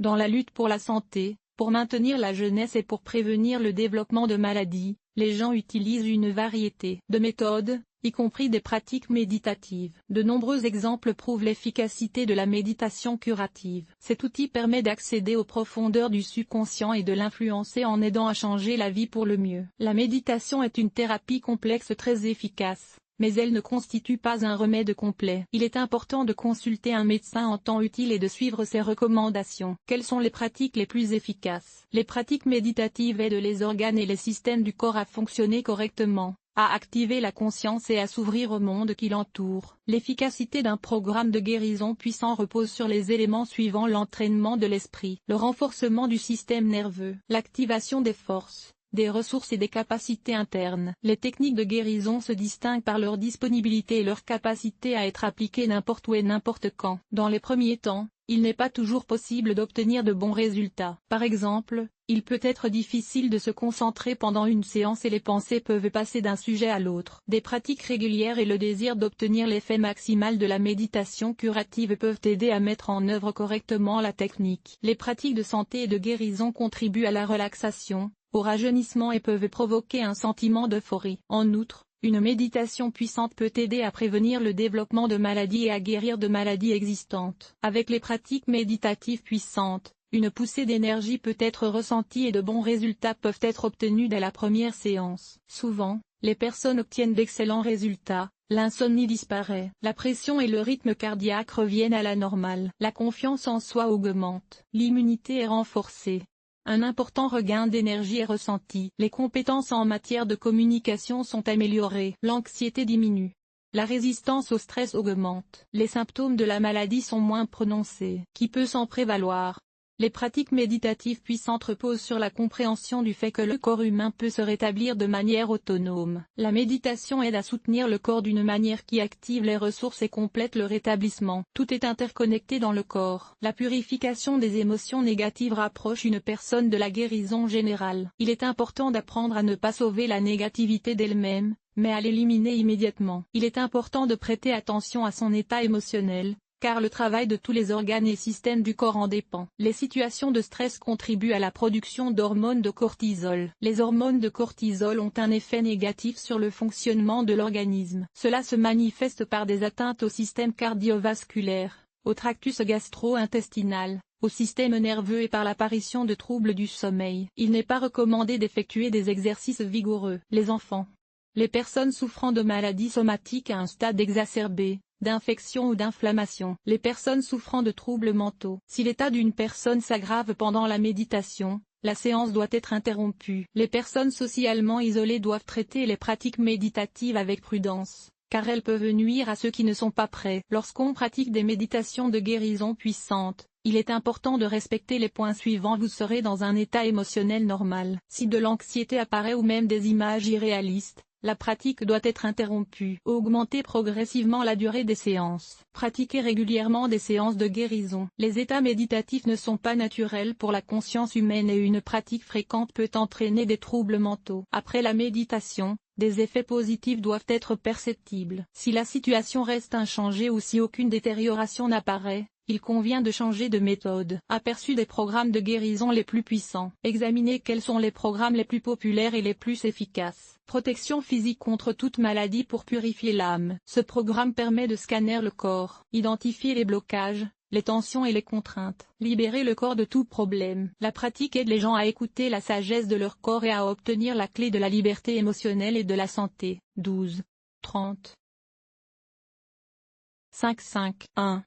Dans la lutte pour la santé, pour maintenir la jeunesse et pour prévenir le développement de maladies, les gens utilisent une variété de méthodes, y compris des pratiques méditatives. De nombreux exemples prouvent l'efficacité de la méditation curative. Cet outil permet d'accéder aux profondeurs du subconscient et de l'influencer en aidant à changer la vie pour le mieux. La méditation est une thérapie complexe très efficace, mais elle ne constitue pas un remède complet. Il est important de consulter un médecin en temps utile et de suivre ses recommandations. Quelles sont les pratiques les plus efficaces? Les pratiques méditatives aident les organes et les systèmes du corps à fonctionner correctement, à activer la conscience et à s'ouvrir au monde qui l'entoure. L'efficacité d'un programme de guérison puissant repose sur les éléments suivants: l'entraînement de l'esprit, le renforcement du système nerveux, l'activation des forces, des ressources et des capacités internes. Les techniques de guérison se distinguent par leur disponibilité et leur capacité à être appliquées n'importe où et n'importe quand. Dans les premiers temps, il n'est pas toujours possible d'obtenir de bons résultats. Par exemple, il peut être difficile de se concentrer pendant une séance et les pensées peuvent passer d'un sujet à l'autre. Des pratiques régulières et le désir d'obtenir l'effet maximal de la méditation curative peuvent aider à mettre en œuvre correctement la technique. Les pratiques de santé et de guérison contribuent à la relaxation, au rajeunissement et peuvent provoquer un sentiment d'euphorie. En outre, une méditation puissante peut aider à prévenir le développement de maladies et à guérir de maladies existantes. Avec les pratiques méditatives puissantes, une poussée d'énergie peut être ressentie et de bons résultats peuvent être obtenus dès la première séance. Souvent, les personnes obtiennent d'excellents résultats, l'insomnie disparaît, la pression et le rythme cardiaque reviennent à la normale, la confiance en soi augmente, l'immunité est renforcée. Un important regain d'énergie est ressenti. Les compétences en matière de communication sont améliorées. L'anxiété diminue. La résistance au stress augmente. Les symptômes de la maladie sont moins prononcés. Qui peut s'en prévaloir? Les pratiques méditatives puissantes reposent sur la compréhension du fait que le corps humain peut se rétablir de manière autonome. La méditation aide à soutenir le corps d'une manière qui active les ressources et complète le rétablissement. Tout est interconnecté dans le corps. La purification des émotions négatives rapproche une personne de la guérison générale. Il est important d'apprendre à ne pas sauver la négativité d'elle-même, mais à l'éliminer immédiatement. Il est important de prêter attention à son état émotionnel, car le travail de tous les organes et systèmes du corps en dépend. Les situations de stress contribuent à la production d'hormones de cortisol. Les hormones de cortisol ont un effet négatif sur le fonctionnement de l'organisme. Cela se manifeste par des atteintes au système cardiovasculaire, au tractus gastro-intestinal, au système nerveux et par l'apparition de troubles du sommeil. Il n'est pas recommandé d'effectuer des exercices vigoureux. Les enfants, les personnes souffrant de maladies somatiques à un stade exacerbé, d'infection ou d'inflammation, les personnes souffrant de troubles mentaux. Si l'état d'une personne s'aggrave pendant la méditation, la séance doit être interrompue. Les personnes socialement isolées doivent traiter les pratiques méditatives avec prudence, car elles peuvent nuire à ceux qui ne sont pas prêts. Lorsqu'on pratique des méditations de guérison puissantes, il est important de respecter les points suivants. Vous serez dans un état émotionnel normal. Si de l'anxiété apparaît ou même des images irréalistes, la pratique doit être interrompue. Augmenter progressivement la durée des séances. Pratiquer régulièrement des séances de guérison. Les états méditatifs ne sont pas naturels pour la conscience humaine et une pratique fréquente peut entraîner des troubles mentaux. Après la méditation, des effets positifs doivent être perceptibles. Si la situation reste inchangée ou si aucune détérioration n'apparaît, il convient de changer de méthode. Aperçu des programmes de guérison les plus puissants. Examinez quels sont les programmes les plus populaires et les plus efficaces. Protection physique contre toute maladie pour purifier l'âme. Ce programme permet de scanner le corps, identifier les blocages, les tensions et les contraintes. Libérer le corps de tout problème. La pratique aide les gens à écouter la sagesse de leur corps et à obtenir la clé de la liberté émotionnelle et de la santé. 12. 30. 5 1